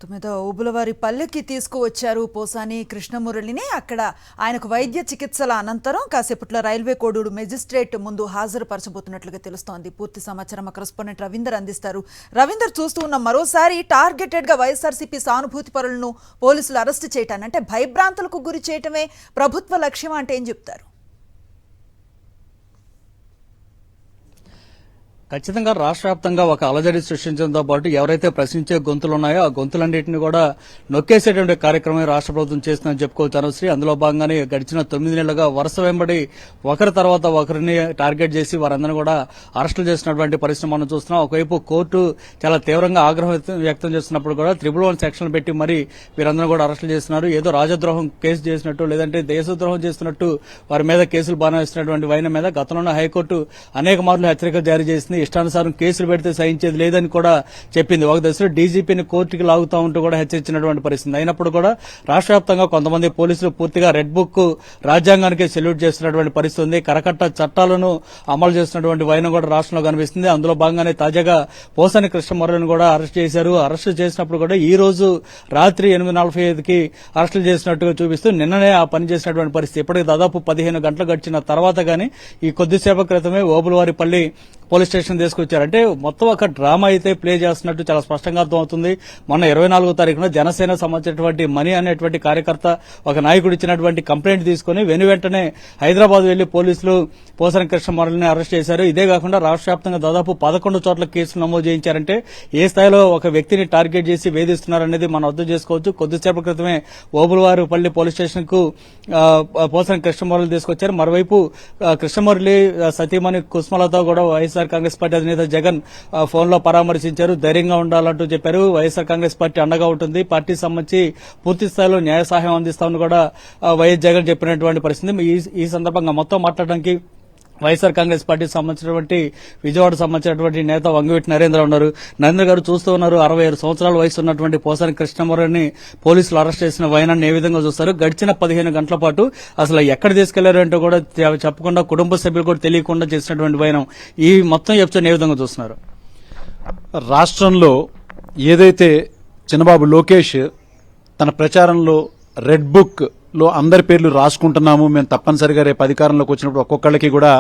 మొత్తం మీద ఊబులవారి పల్లెకి తీసుకువచ్చారు పోసాని కృష్ణమురళిని. అక్కడ ఆయనకు వైద్య చికిత్సల అనంతరం కాసేపట్లో రైల్వే కోడూరు మెజిస్ట్రేట్ ముందు హాజరుపరచబోతున్నట్లుగా తెలుస్తోంది. పూర్తి సమాచారం మా కరెస్పాండెంట్ రవీందర్ అందిస్తారు. రవీందర్, చూస్తూ ఉన్న మరోసారి టార్గెటెడ్ గా వైఎస్ఆర్సీపీ సానుభూతి పరులను పోలీసులు అరెస్టు చేయటాన్ని, అంటే భయభ్రాంతులకు గురి చేయటమే ప్రభుత్వ లక్ష్యం అంటే ఏం చెప్తారు? ఖచ్చితంగా రాష్ట్ర వ్యాప్తంగా ఒక అలజడి సృష్టించడంతో పాటు ఎవరైతే ప్రశ్నించే గొంతులు ఉన్నాయో ఆ గొంతులన్నింటినీ కూడా నొక్కేసేటువంటి కార్యక్రమం రాష్ట్ర ప్రభుత్వం చేస్తుందని చెప్పుకోవచ్చు అనుశ్రీ. అందులో భాగంగానే గడిచిన 9 నెలలుగా వరుస వెంబడి ఒకరి తర్వాత ఒకరిని టార్గెట్ చేసి వారందరినీ కూడా అరెస్టులు చేసినటువంటి పరిస్థితి మనం చూస్తున్నాం. ఒకవైపు కోర్టు చాలా తీవ్రంగా ఆగ్రహం వ్యక్తం చేస్తున్నప్పుడు కూడా 111 సెక్షన్లు పెట్టి మరి వీరందరూ కూడా అరెస్టులు చేస్తున్నారు. ఏదో రాజద్రోహం కేసు చేసినట్టు లేదంటే దేశద్రోహం చేస్తున్నట్టు వారి మీద కేసులు బాధిస్తున్నటువంటి వైన మీద గతంలోనే హైకోర్టు అనేక మార్లు హెచ్చరికలు జారీ చేసింది. ఇష్టానుసారం కేసులు పెడితే సహించేది లేదని కూడా చెప్పింది. ఒక దశలో డీజీపీని కోర్టుకి లాగుతా ఉంటూ కూడా హెచ్చరించినటువంటి పరిస్థితి. అయినప్పుడు కూడా రాష్ట్ర వ్యాప్తంగా కొంతమంది పోలీసులు పూర్తిగా రెడ్ బుక్ రాజ్యాంగానికి సెల్యూట్ చేస్తున్నటువంటి పరిస్థితి ఉంది. కరకట్ట చట్టాలను అమలు చేస్తున్నటువంటి వైనం కూడా రాష్ట్రంలో కనిపిస్తుంది. అందులో భాగంగానే తాజాగా పోసాని కృష్ణమురళిని కూడా అరెస్ట్ చేశారు. అరెస్టు చేసినప్పుడు కూడా ఈ రోజు రాత్రి 8:45కి అరెస్టులు చేసినట్టుగా చూపిస్తూ నిన్ననే ఆ పని చేసినటువంటి పరిస్థితి. ఇప్పటికి దాదాపు 15 గంటలు గడిచిన తర్వాత గానీ ఈ కొద్దిసేపటి క్రితమే ఓబులవారిపల్లి పోలీస్ స్టేషన్ తీసుకొచ్చారు. అంటే మొత్తం ఒక డ్రామా అయితే ప్లే చేస్తున్నట్టు చాలా స్పష్టంగా అర్థమవుతుంది. మొన్న 24వ తారీఖున జనసేన సంబంధించినటువంటి మణి అనేటువంటి కార్యకర్త ఒక నాయకుడు ఇచ్చినటువంటి కంప్లైంట్ తీసుకుని వెంటనే హైదరాబాద్ వెళ్లి పోలీసులు పోసాని కృష్ణమురళిని అరెస్ట్ చేశారు. ఇదే కాకుండా రాష్ట్ర వ్యాప్తంగా దాదాపు 11 చోట్ల కేసులు నమోదు చేయించారంటే ఏ స్థాయిలో ఒక వ్యక్తిని టార్గెట్ చేసి వేధిస్తున్నారనేది మనం అర్థం చేసుకోవచ్చు. కొద్దిసేపటి క్రితమే ఓబులవారిపల్లి పోలీస్ స్టేషన్ కు పోసాని కృష్ణమురళి తీసుకొచ్చారు. మరోవైపు కృష్ణమురళి సతీమణి కుస్మలత కూడా వైఎస్ఆర్ కాంగ్రెస్ పార్టీ అధినేత జగన్ ఫోన్ లో పరామర్శించారు. ధైర్యంగా ఉండాలంటూ చెప్పారు. వైఎస్ఆర్ కాంగ్రెస్ పార్టీ అండగా ఉంటుంది, పార్టీ సంబంధించి పూర్తి స్థాయిలో న్యాయ సహాయం అందిస్తామని కూడా వైఎస్ జగన్ చెప్పినటువంటి పరిస్థితి. ఈ సందర్భంగా మొత్తం మాట్లాడడానికి వైఎస్ఆర్ కాంగ్రెస్ పార్టీకి సంబంధించినటువంటి విజయవాడ సంబంధించినటువంటి నేత వంగవీటి నరేంద్ర ఉన్నారు. నరేంద్ర గారు, చూస్తూ ఉన్నారు, 67 సంవత్సరాల వయసు ఉన్నటువంటి పోసాని కృష్ణమురళిని పోలీసులు అరెస్ట్ చేసిన వైనాన్ని ఏ విధంగా చూస్తారు? గడిచిన 15 గంటల పాటు అసలు ఎక్కడ తీసుకెళ్లారు అంటే కూడా చెప్పకుండా కుటుంబ సభ్యులు కూడా తెలియకుండా చేసినటువంటి వైనం, ఈ మొత్తం ఎపిసోడ్ ఏ విధంగా చూస్తున్నారు? రాష్ట్రంలో ఏదైతే చిన్నబాబు లోకేష్ తన ప్రచారంలో రెడ్ బుక్ లో అందరి పేర్లు రాసుకుంటున్నాము, మేము తప్పనిసరిగా రేపు అధికారంలోకి వచ్చినప్పుడు ఒక్కొక్కళ్ళకి కూడా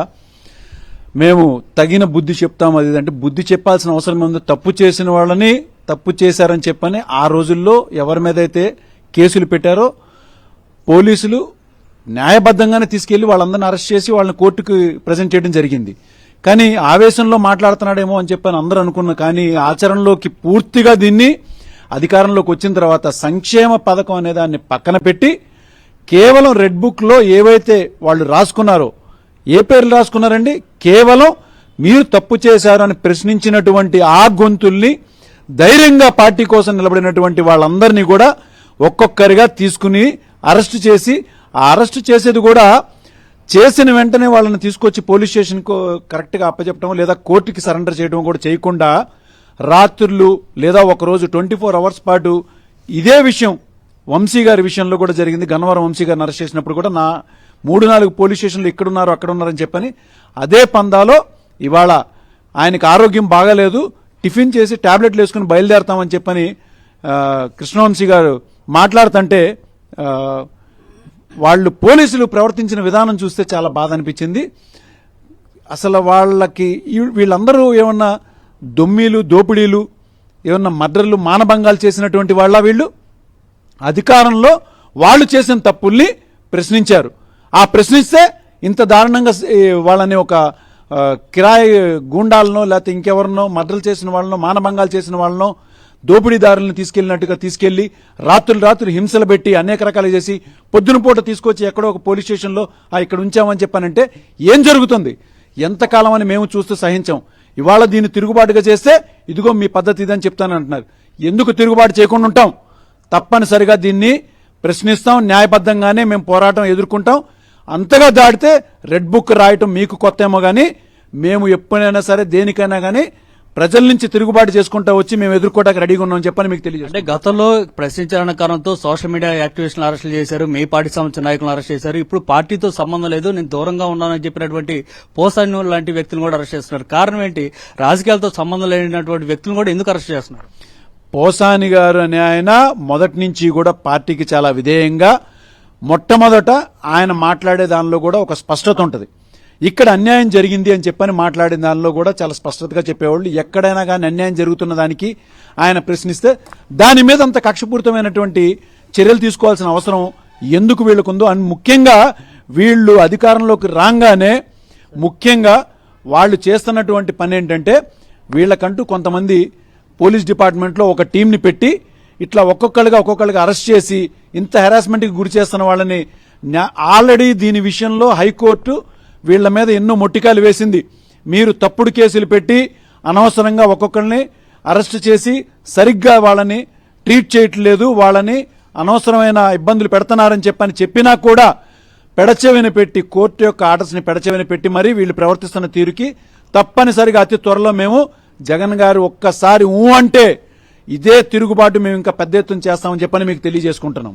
మేము తగిన బుద్ధి చెప్తాము, అది అంటే బుద్ధి చెప్పాల్సిన అవసరం ఉంది. తప్పు చేసిన వాళ్ళని తప్పు చేశారని చెప్పని ఆ రోజుల్లో ఎవరి మీద అయితే కేసులు పెట్టారో పోలీసులు న్యాయబద్ధంగానే తీసుకెళ్లి వాళ్ళందరినీ అరెస్ట్ చేసి వాళ్ళని కోర్టుకు ప్రజెంట్ చేయడం జరిగింది. కానీ ఆవేశంలో మాట్లాడుతున్నాడేమో అని చెప్పని అందరూ అనుకున్నా. కానీ ఆచరణలోకి పూర్తిగా దీన్ని అధికారంలోకి వచ్చిన తర్వాత సంక్షేమ పథకం అనే దాన్ని పక్కన పెట్టి కేవలం రెడ్ బుక్ లో ఏవైతే వాళ్ళు రాసుకున్నారో, ఏ పేర్లు రాసుకున్నారండి, కేవలం మీరు తప్పు చేశారు అని ప్రశ్నించినటువంటి ఆ గొంతుల్ని ధైర్యంగా పార్టీ కోసం నిలబడినటువంటి వాళ్ళందరినీ కూడా ఒక్కొక్కరిగా తీసుకుని అరెస్టు చేసి, ఆ అరెస్టు చేసేది కూడా చేసిన వెంటనే వాళ్ళని తీసుకొచ్చి పోలీస్ స్టేషన్ కు కరెక్ట్ గా అప్పచెప్పడం లేదా కోర్టుకి సరెండర్ చేయడం కూడా చేయకుండా రాత్రులు లేదా ఒకరోజు 24 అవర్స్ పాటు ఇదే విషయం వంశీ గారి విషయంలో కూడా జరిగింది. గన్నవరం వంశీ గారిని అరెస్ట్ చేసినప్పుడు కూడా నా 3-4 పోలీస్ స్టేషన్లు ఇక్కడున్నారు అక్కడున్నారని చెప్పని అదే పందాలో ఇవాళ ఆయనకు ఆరోగ్యం బాగాలేదు, టిఫిన్ చేసి టాబ్లెట్లు వేసుకుని బయలుదేరతామని చెప్పని కృష్ణవంశీ గారు మాట్లాడుతుంటే వాళ్ళు పోలీసులు ప్రవర్తించిన విధానం చూస్తే చాలా బాధ అనిపించింది. అసలు వాళ్ళకి వీళ్ళందరూ ఏమన్నా దొమ్మీలు, దోపిడీలు, ఏమన్నా మర్డర్లు, మానభంగాలు చేసినటువంటి వాళ్ళ వీళ్ళు అధికారంలో వాళ్ళు చేసిన తప్పుల్ని ప్రశ్నించారు. ఆ ప్రశ్నిస్తే ఇంత దారుణంగా వాళ్ళని ఒక కిరాయి గూండాలనో లేకపోతే ఇంకెవరినో మర్డర్లు చేసిన వాళ్ళనో మానభంగాలు చేసిన వాళ్ళనో దోపిడీదారులను తీసుకెళ్లినట్టుగా తీసుకెళ్లి రాత్రులు హింసలు పెట్టి అనేక రకాలు చేసి పొద్దున పూట తీసుకొచ్చి ఎక్కడో ఒక పోలీస్ స్టేషన్లో ఇక్కడ ఉంచామని చెప్పానంటే ఏం జరుగుతుంది? ఎంతకాలం అని మేము చూస్తూ సహించాం. ఇవాళ దీన్ని తిరుగుబాటుగా చేస్తే ఇదిగో మీ పద్ధతి ఇదని చెప్తానంటున్నారు. ఎందుకు తిరుగుబాటు చేయకుండా ఉంటాం? తప్పనిసరిగా దీన్ని ప్రశ్నిస్తాం, న్యాయబద్ధంగానే మేము పోరాటం ఎదుర్కొంటాం. అంతగా దాడితే రెడ్ బుక్ రాయటం మీకు కొత్త ఏమో గానీ మేము ఎప్పుడైనా సరే దేనికైనా గానీ ప్రజల నుంచి తిరుగుబాటు చేసుకుంటా వచ్చి మేము ఎదుర్కోవడానికి రెడీగా ఉన్నామని చెప్పని మీకు తెలియదు. అంటే గతంలో ప్రశ్నించాలన్న కారణంతో సోషల్ మీడియా యాక్టివిస్టులను అరెస్టులు చేశారు, మీ పార్టీ సంబంధించిన నాయకులను అరెస్ట్ చేశారు. ఇప్పుడు పార్టీతో సంబంధం లేదు, నేను దూరంగా ఉన్నానని చెప్పినటువంటి పోసాని లాంటి వ్యక్తులను కూడా అరెస్ట్ చేస్తున్నారు. కారణం ఏంటి? రాజకీయాలతో సంబంధం లేనటువంటి వ్యక్తులను కూడా ఎందుకు అరెస్ట్ చేస్తున్నారు? పోసాని గారు అనే ఆయన మొదటి నుంచి కూడా పార్టీకి చాలా విధేయంగా, మొట్టమొదట ఆయన మాట్లాడే దానిలో కూడా ఒక స్పష్టత ఉంటుంది. ఇక్కడ అన్యాయం జరిగింది అని చెప్పని మాట్లాడే దానిలో కూడా చాలా స్పష్టతగా చెప్పేవాళ్ళు. ఎక్కడైనా కానీ అన్యాయం జరుగుతున్న దానికి ఆయన ప్రశ్నిస్తే దాని మీద అంత కక్షపూరితమైనటువంటి చర్యలు తీసుకోవాల్సిన అవసరం ఎందుకు వీళ్ళకుందో, అని ముఖ్యంగా వీళ్ళు అధికారంలోకి రాగానే ముఖ్యంగా వాళ్ళు చేస్తున్నటువంటి పని ఏంటంటే, వీళ్ళకంటూ కొంతమంది పోలీస్ డిపార్ట్మెంట్లో ఒక టీంని పెట్టి ఇట్లా ఒక్కొక్కరిగా అరెస్ట్ చేసి ఇంత హెరాస్మెంట్కి గురి చేస్తున్న వాళ్ళని ఆల్రెడీ దీని విషయంలో హైకోర్టు వీళ్ల మీద ఎన్నో మొట్టికాయలు వేసింది. మీరు తప్పుడు కేసులు పెట్టి అనవసరంగా ఒక్కొక్కరిని అరెస్ట్ చేసి సరిగ్గా వాళ్ళని ట్రీట్ చేయట్లేదు, వాళ్ళని అనవసరమైన ఇబ్బందులు పెడుతున్నారని చెప్పినా కూడా పెడచెవిన పెట్టి, కోర్టు యొక్క ఆర్డర్స్ ని పెడచెవిన పెట్టి మరీ వీళ్ళు ప్రవర్తిస్తున్న తీరుకి తప్పనిసరిగా అతి త్వరలో మేము జగన్ గారు ఒక్కసారి అంటే ఇదే తిరుగుబాటు మేము ఇంకా పెద్ద ఎత్తున చేస్తామని చెప్పని మీకు తెలియజేసుకుంటున్నాం.